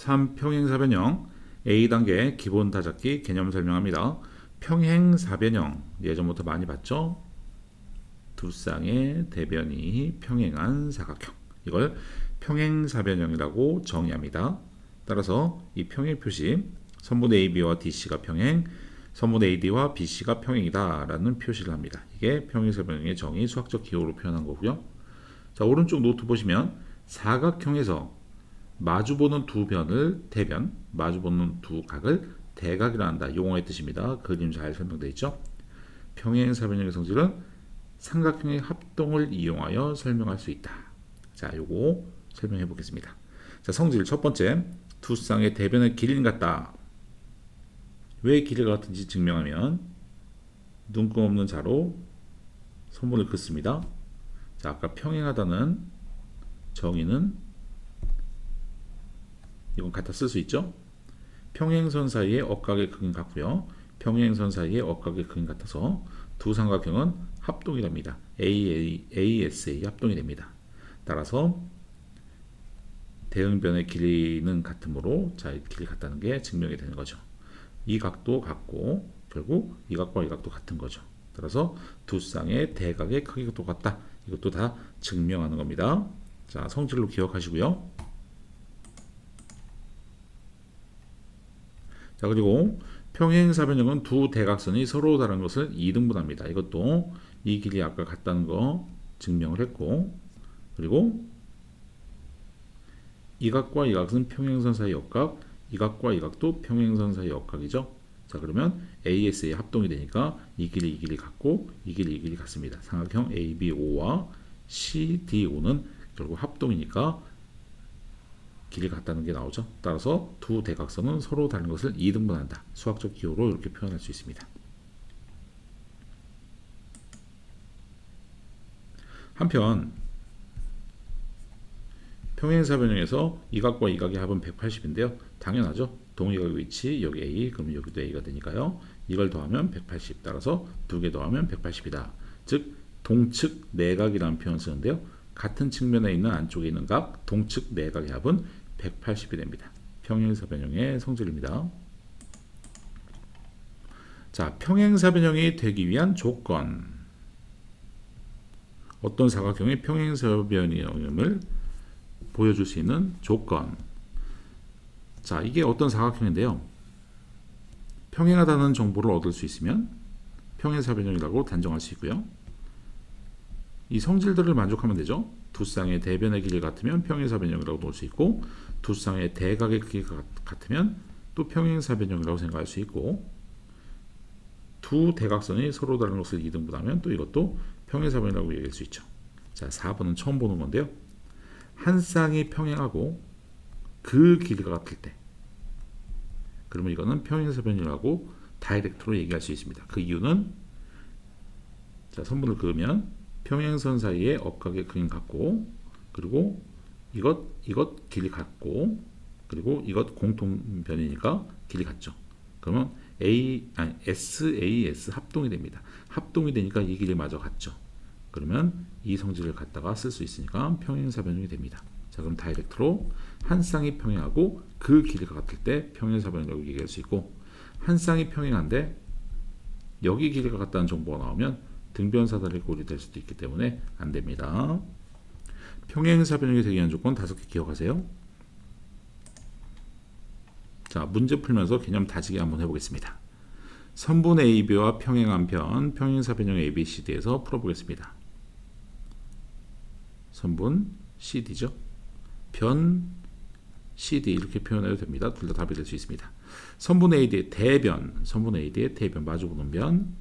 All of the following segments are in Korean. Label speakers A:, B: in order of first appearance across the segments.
A: 3. 평행사변형 A단계 기본 다잡기 개념 설명합니다. 평행사변형 예전부터 많이 봤죠? 두 쌍의 대변이 평행한 사각형, 이걸 평행사변형이라고 정의합니다. 따라서 이 평행 표시 선분 AB와 DC가 평행, 선분 AD와 BC가 평행이다 라는 표시를 합니다. 이게 평행사변형의 정의, 수학적 기호로 표현한 거고요. 자, 오른쪽 노트 보시면 사각형에서 마주보는 두 변을 대변, 마주보는 두 각을 대각이라 한다. 용어의 뜻입니다. 그림 잘 설명되어 있죠. 평행사변형의 성질은 삼각형의 합동을 이용하여 설명할 수 있다. 자, 요거 설명해 보겠습니다. 자, 성질 첫 번째, 두 쌍의 대변의 길이는 같다. 왜 길이가 같은지 증명하면 눈금 없는 자로 선분을 긋습니다. 자, 아까 평행하다는 정의는 이건 갖다 쓸 수 있죠. 평행선 사이의 억각의 극인 같고요. 평행선 사이의 억각의 극인 같아서 두 삼각형은 합동이 됩니다. ASA 합동이 됩니다. 따라서 대응변의 길이는 같으므로 자, 길이 같다는 게 증명이 되는 거죠. 이 각도 같고 결국 이 각과 이 각도 같은 거죠. 따라서 두 쌍의 대각의 크기가 똑같다. 이것도 다 증명하는 겁니다. 자, 성질로 기억하시고요. 자, 그리고 평행사변형은 두 대각선이 서로 다른 것을 2등분합니다. 이것도 이 길이 아까 같다는 거 증명을 했고, 그리고 이 각과 이 각은 평행선 사이 역각, 이 각과 이 각도 평행선 사이 역각이죠. 자, 그러면 ASA 합동이 되니까 이 길이 같고 이 길이 같습니다. 삼각형 ABO와 CDO는 결국 합동이니까 길이 같다는 게 나오죠. 따라서 두 대각선은 서로 다른 것을 2등분한다. 수학적 기호로 이렇게 표현할 수 있습니다. 한편 평행사변형에서 이 각과 이 각의 합은 180인데요. 당연하죠. 동의각의 위치 여기 A, 그럼 여기도 A가 되니까요. 이걸 더하면 180, 따라서 두 개 더하면 180이다. 즉 동측 내각이라는 표현을 쓰는데요. 같은 측면에 있는 안쪽에 있는 각, 동측 내각의 합은 180이 됩니다. 평행사변형의 성질입니다. 자, 평행사변형이 되기 위한 조건. 어떤 사각형이 평행사변형을 보여줄 수 있는 조건. 자, 이게 어떤 사각형인데요. 평행하다는 정보를 얻을 수 있으면 평행사변형이라고 단정할 수 있고요. 이 성질들을 만족하면 되죠. 두 쌍의 대변의 길이가 같으면 평행사변형이라고 놓을 수 있고, 두 쌍의 대각의 크기가 같으면 또 평행사변형이라고 생각할 수 있고, 두 대각선이 서로 다른 것을 2등분하면 또 이것도 평행사변형이라고 얘기할 수 있죠. 자, 4번은 처음 보는 건데요. 한 쌍이 평행하고 그 길이가 같을 때, 그러면 이거는 평행사변형이라고 다이렉트로 얘기할 수 있습니다. 그 이유는 자, 선분을 그으면 평행선 사이의 억각의 극인 같고, 그리고 이것 길이 같고, 그리고 이것 공통변이니까 길이 같죠. 그러면 SAS 합동이 됩니다. 합동이 되니까 이 길이 마저 같죠. 그러면 이 성질을 갖다가 쓸 수 있으니까 평행사변형이 됩니다. 자, 그럼 다이렉트로 한 쌍이 평행하고 그 길이가 같을 때 평행사변형이라고 얘기할 수 있고, 한 쌍이 평행한데 여기 길이가 같다는 정보가 나오면 등변사다리 꼴이 될 수도 있기 때문에 안 됩니다. 평행사변형이 되기 위한 조건 5개 기억하세요. 자, 문제 풀면서 개념 다지기 한번 해보겠습니다. 선분 AB와 평행한 편, 평행사변형 ABCD에서 풀어보겠습니다. 선분 CD죠. 변 CD 이렇게 표현해도 됩니다. 둘 다 답이 될 수 있습니다. 선분 AD의 대변, 선분 AD의 대변 마주보는 변,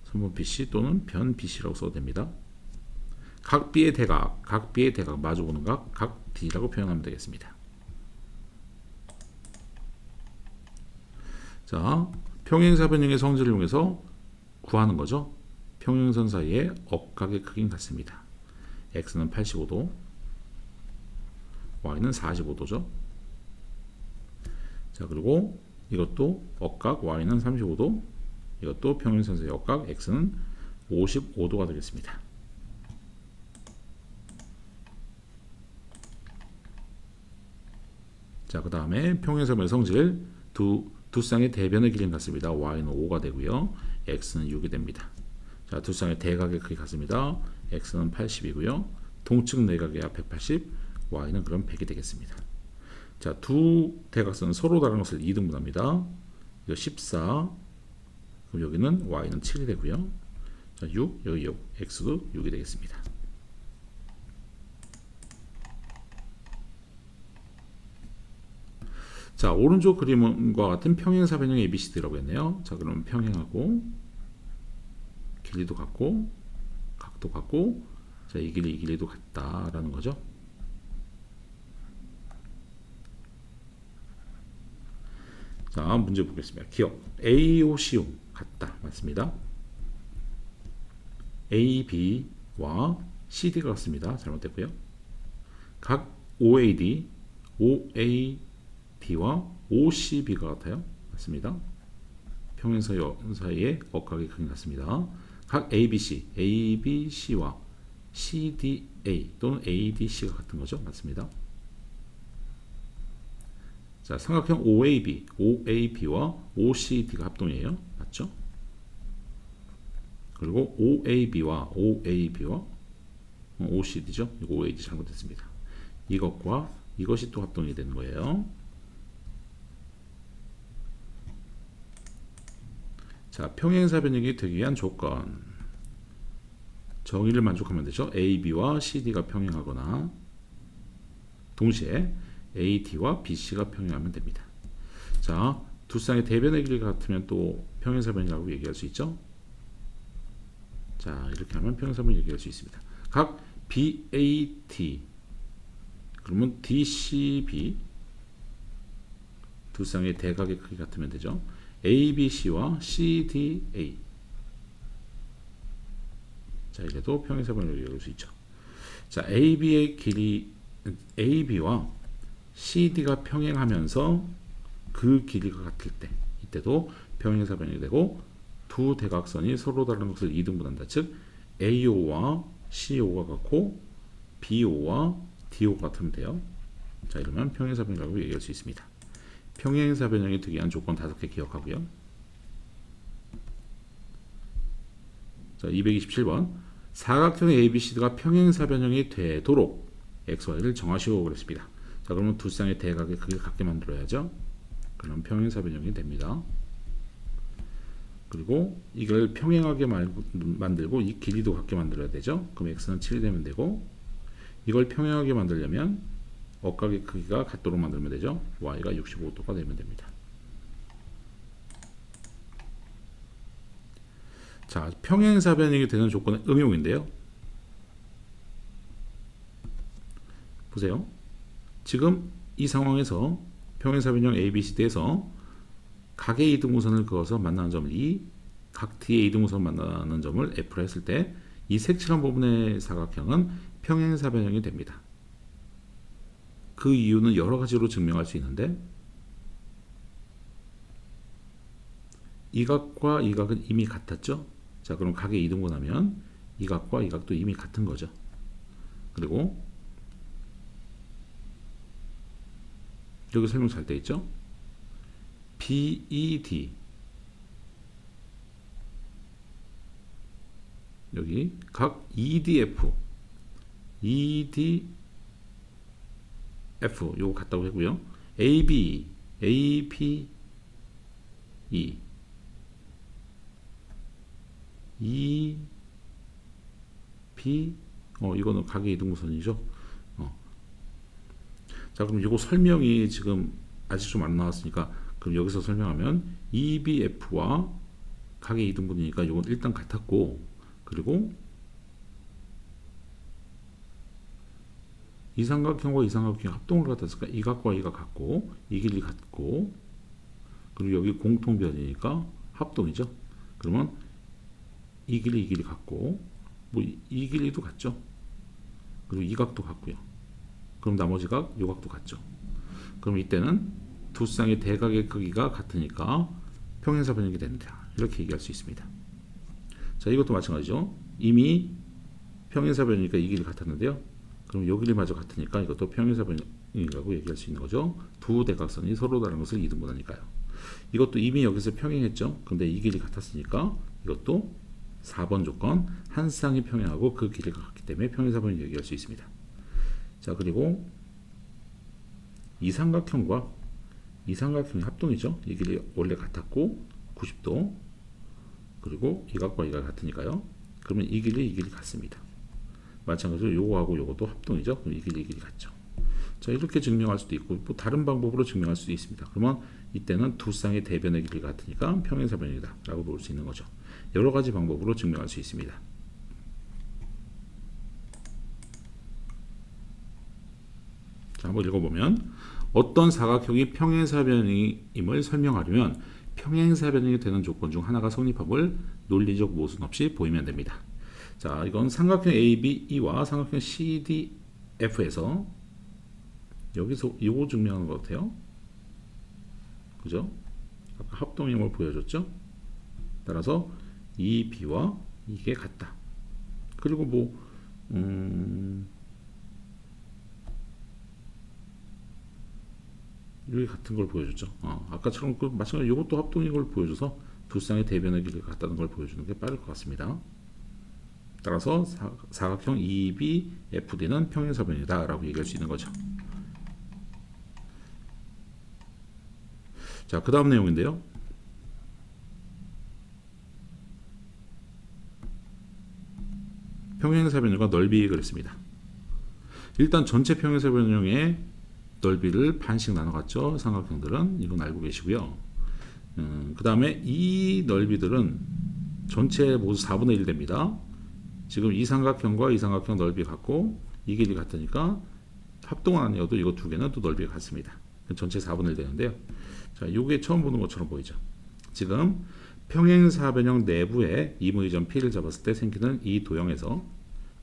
A: 선분 BC 또는 변 BC라고 써도 됩니다. 각 B의 대각, 각 B의 대각 마주보는 각 D라고 표현하면 되겠습니다. 자, 평행사변형의 성질을 이용해서 구하는 거죠. 평행선 사이의 억각의 크기는 같습니다. X는 85도, Y는 45도죠. 자, 그리고 이것도 억각 Y는 35도, 이것도 평행선 사이의 억각 X는 55도가 되겠습니다. 자, 그 다음에 평행사변의 성질 두 쌍의 대변의 길이는 같습니다. y는 5가 되고요. x는 6이 됩니다. 자, 두 쌍의 대각의 크기 같습니다. x는 80이고요. 동측 내각의 합 180, y는 그럼 100이 되겠습니다. 자, 두 대각선은 서로 다른 것을 2등분합니다. 이거 14, 그럼 여기는 y는 7이 되고요. 자, 6, 여기 x도 6이 되겠습니다. 자, 오른쪽 그림과 같은 평행사변형 ABCD라고 했네요. 자, 그러면 평행하고 길이도 같고 각도 같고, 자, 이 길이도 같다라는 거죠. 자, 문제 보겠습니다. 기억 AOCO 같다. 맞습니다. AB와 CD가 같습니다. 잘못됐고요. 각 OAD, OAD와 OCB가 같아요. 맞습니다. 평행사 사이의 억각의 크기 같습니다. 각 ABC, ABC와 CDA 또는 ADC가 같은 거죠. 맞습니다. 자, 삼각형 OAB, OAB와 OCD가 합동이에요. 맞죠? 그리고 OAB와 OCD죠. 이거 OAD 잘못됐습니다. 이것과 이것이 또 합동이 되는 거예요. 자, 평행사변형이 되기 위한 조건. 정의를 만족하면 되죠. AB와 CD가 평행하거나 동시에 AD와 BC가 평행하면 됩니다. 자, 두 쌍의 대변의 길이가 같으면 또 평행사변이라고 얘기할 수 있죠. 자, 이렇게 하면 평행사변 얘기할 수 있습니다. 각 BAT 그러면 DCB 두 쌍의 대각의 크기 같으면 되죠. ABC와 CDA. 자, 이래도 평행사변으로 얘기할 수 있죠. 자, AB의 길이 AB와 CD가 평행하면서 그 길이가 같을 때 이때도 평행사변이 되고, 두 대각선이 서로 다른 것을 2등분한다. 즉 AO와 CO가 같고 BO와 DO가 같으면 돼요. 자, 이러면 평행사변이라고 얘기할 수 있습니다. 평행사변형이 되기 위한 조건 5개 기억하고요. 자, 227번 사각형 ABCD가 평행사변형이 되도록 XY를 정하시오 그랬습니다. 자, 그러면 두 쌍의 대각의 크기를 같게 만들어야죠. 그럼 평행사변형이 됩니다. 그리고 이걸 평행하게 만들고 이 길이도 같게 만들어야 되죠. 그럼 x는 7이 되면 되고, 이걸 평행하게 만들려면 억각의 크기가 같도록 만들면 되죠. y가 65도가 되면 됩니다. 자, 평행사변형이 되는 조건의 응용인데요. 보세요. 지금 이 상황에서 평행사변형 ABCD에서 각의 이등분선을 그어서 만나는 점을 E, 각 D의 이등분선 만나는 점을 F로 했을 때 이 색칠한 부분의 사각형은 평행사변형이 됩니다. 그 이유는 여러 가지로 증명할 수 있는데, 이 각과 이 각은 이미 같았죠. 자, 그럼 각의 이등분하면 이 각과 이 각도 이미 같은 거죠. 그리고 여기 설명 잘 돼 있죠. BED 여기 각 EDF 요거 같다고 했고요. AB APE EP 이거는 각의 이등분선이죠. 자, 그럼 이거 설명이 지금 아직 좀 안 나왔으니까 그럼 여기서 설명하면 EBF와 각의 이등분이니까 이건 일단 같았고, 그리고 이 삼각형과 이 삼각형이 합동을 갖았으니까 이 각과 이가 같고 이 길이 같고, 그리고 여기 공통변이니까 합동이죠. 그러면 이 길이 같고 뭐 이 길이도 같죠. 그리고 이 각도 같고요. 그럼 나머지 각, 요 각도 같죠. 그럼 이때는 두 쌍의 대각의 크기가 같으니까 평행사변형이 됩니다. 이렇게 얘기할 수 있습니다. 자, 이것도 마찬가지죠. 이미 평행사변이니까 이 길이 같았는데요. 그럼 요 길이마저 같으니까 이것도 평행사변이라고 얘기할 수 있는 거죠. 두 대각선이 서로 다른 것을 이등분하니까요. 이것도 이미 여기서 평행했죠. 근데 이 길이 같았으니까 이것도 4번 조건 한 쌍이 평행하고 그 길이가 같기 때문에 평행사변을 얘기할 수 있습니다. 자, 그리고 이 삼각형과 이 삼각형의 합동이죠. 이 길이 원래 같았고 90도, 그리고 이 각과 이 각 같으니까요. 그러면 이 길이 같습니다. 마찬가지로 요거하고 요것도 합동이죠. 그럼 이 길이 같죠. 자, 이렇게 증명할 수도 있고 뭐 다른 방법으로 증명할 수도 있습니다. 그러면 이때는 두 쌍의 대변의 길이가 같으니까 평행사변이다 라고 볼 수 있는 거죠. 여러 가지 방법으로 증명할 수 있습니다. 자, 한번 읽어보면 어떤 사각형이 평행사변임을 설명하려면 평행사변이 되는 조건 중 하나가 성립함을 논리적 모순 없이 보이면 됩니다. 자, 이건 삼각형 ABE와 삼각형 CDF에서 여기서 이거 증명하는 것 같아요. 그죠? 아까 합동임을 보여줬죠? 따라서 이 B와 이게 같다. 그리고 뭐 여기 같은 걸 보여줬죠. 아까처럼 그 마찬가지로 이것도 합동인 걸 보여줘서 두 쌍의 대변의 길이가 같다는 걸 보여주는 게 빠를 것 같습니다. 따라서 사각형 EBFD는 평행사변이다 라고 얘기할 수 있는 거죠. 자, 그 다음 내용인데요. 평행사변형과 넓이 그랬습니다. 일단 전체 평행사변형의 넓이를 반씩 나눠갔죠. 삼각형들은 이건 알고 계시고요. 그 다음에 이 넓이들은 전체 모두 4분의 1 됩니다. 지금 이 삼각형과 이 삼각형 넓이 같고 이 길이 같으니까 합동은 아니어도 이거 두 개는 또 넓이가 같습니다. 전체 4분의 1 되는데요. 자, 이게 처음 보는 것처럼 보이죠. 지금 평행사변형 내부에 이무이점 P를 잡았을 때 생기는 이 도형에서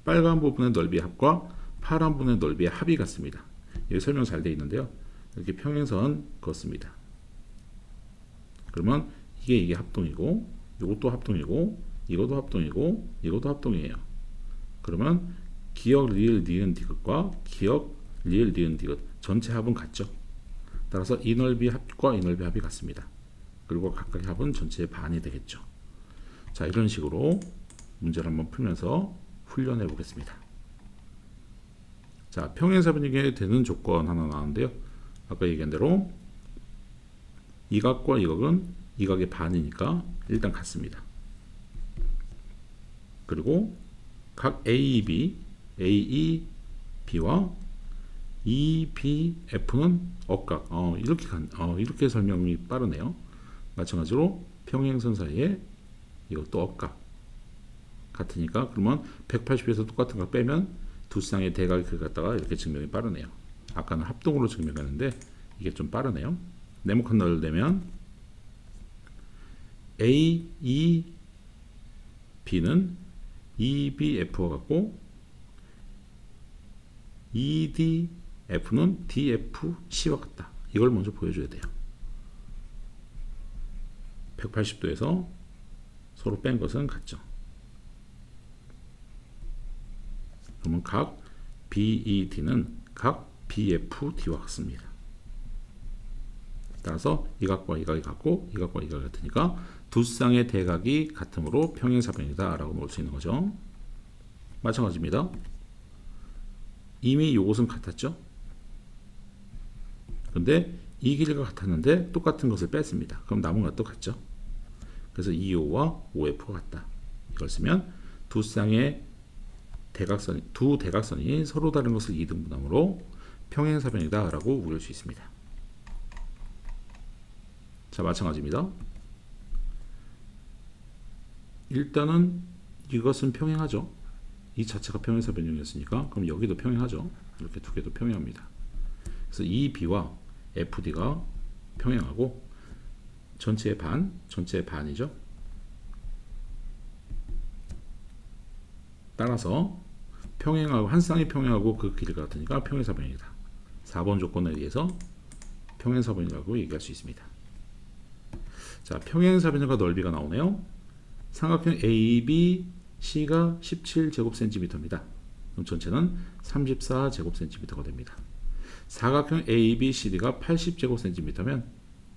A: 빨간 부분의 넓이의 합과 파란 부분의 넓이의 합이 같습니다. 여기 설명 잘 되어 있는데요. 이렇게 평행선 그었습니다. 그러면 이게 합동이고 이것도 합동이고 이것도 합동이고 이것도 합동이에요. 그러면 기역 리을 니은 디귿과 기역 리을 니은 디귿 전체 합은 같죠. 따라서 이 넓이 합과 이 넓이 합이 같습니다. 그리고 각각의 합은 전체의 반이 되겠죠. 자, 이런 식으로 문제를 한번 풀면서 훈련해 보겠습니다. 자, 평행사변이게 되는 조건 하나 나왔는데요. 아까 얘기한 대로 이 각과 이 각은 이 각의 반이니까 일단 같습니다. 그리고 각 AEB와 EBF는 억각. 이렇게 설명이 빠르네요. 마찬가지로 평행선 사이에 이것도 억각 같으니까 그러면 180에서 똑같은 걸 빼면 두 쌍의 대각을 갖다가 이렇게 증명이 빠르네요. 아까는 합동으로 증명했는데 이게 좀 빠르네요. 네모칸 널 내면 AEB는 EBF와 같고 EDF는 DFC와 같다. 이걸 먼저 보여줘야 돼요. 180도에서 서로 뺀 것은 같죠. 그러면 각 BED는 각 BFD와 같습니다. 따라서 이 각과 이 각이 같고 이 각과 이 각이 같으니까 두 쌍의 대각이 같으므로 평행사변이다 라고 볼 수 있는 거죠. 마찬가지입니다. 이미 이것은 같았죠. 근데 이 길이가 같았는데 똑같은 것을 뺐습니다. 그럼 남은 것도 같죠. 그래서 2호와 5F가 같다. 이걸 쓰면 두 쌍의 두 대각선이 서로 다른 것을 이등분함으로 평행사변이다 라고 우길 수 있습니다. 자, 마찬가지입니다. 일단은 이것은 평행하죠. 이 자체가 평행사변형이었으니까 그럼 여기도 평행하죠. 이렇게 두 개도 평행합니다. 그래서 이 B와 FD가 평행하고 전체의 반이죠. 따라서 평행하고 한 쌍이 평행하고 그 길이가 같으니까 평행사변이다. 4번 조건에 의해서 평행사변이라고 얘기할 수 있습니다. 자, 평행사변과 넓이가 나오네요. 삼각형 ABC가 17제곱cm입니다. 그럼 전체는 34제곱센티미터가 됩니다. 사각형 ABCD가 80제곱센티미터면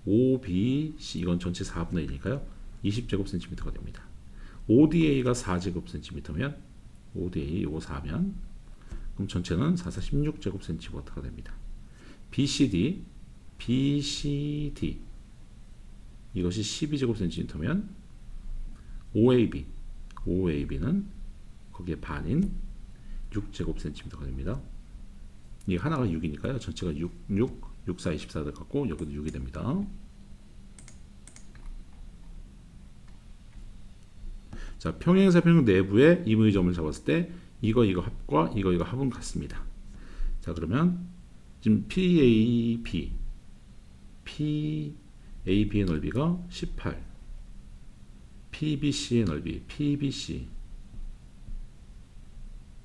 A: OBC 이건 전체 4분의 1이니까요. 20제곱센티미터가 됩니다. ODA가 4제곱센티미터면 ODA 이거 4면 그럼 전체는 4, 16제곱센티미터가 됩니다. BCD 이것이 12제곱센티미터면 OAB는 거기에 반인 6제곱센티미터가 됩니다. 이 하나가 6이니까요. 전체가 6, 4, 24 같고 여기도 6이 됩니다. 자, 평행사평 내부의 임의 점을 잡았을 때 이거 합과 이거 합은 같습니다. 자, 그러면 지금 PAB의 넓이가 18, PBC의 넓이 PBC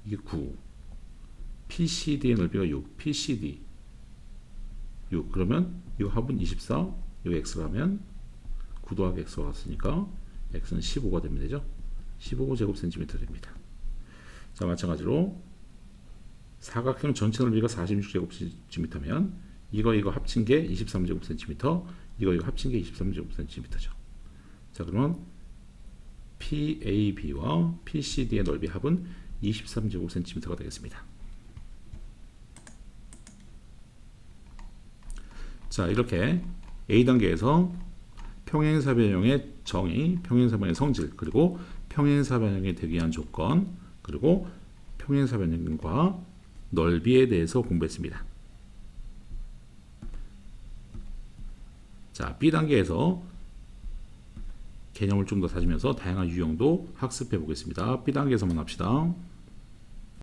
A: 이게 9, PCD의 넓이가 6, PCD 6. 그러면 이 합은 24, 이 x라면 9 더하기 x가 같으니까 x는 15가 되면 되죠. 15제곱센티미터 됩니다. 자, 마찬가지로 사각형 전체 넓이가 46제곱센티미터면 이거 합친 게 23제곱센티미터, 이거 합친 게 23제곱센티미터죠. 자, 그러면 PAB와 PCD의 넓이 합은 23제곱센티미터가 되겠습니다. 자, 이렇게 A단계에서 평행사변형의 정의, 평행사변형의 성질, 그리고 평행사변형이 되기 위한 조건, 그리고 평행사변형과 넓이에 대해서 공부했습니다. 자, B단계에서 개념을 좀 더 다지면서 다양한 유형도 학습해 보겠습니다. B단계에서만 합시다.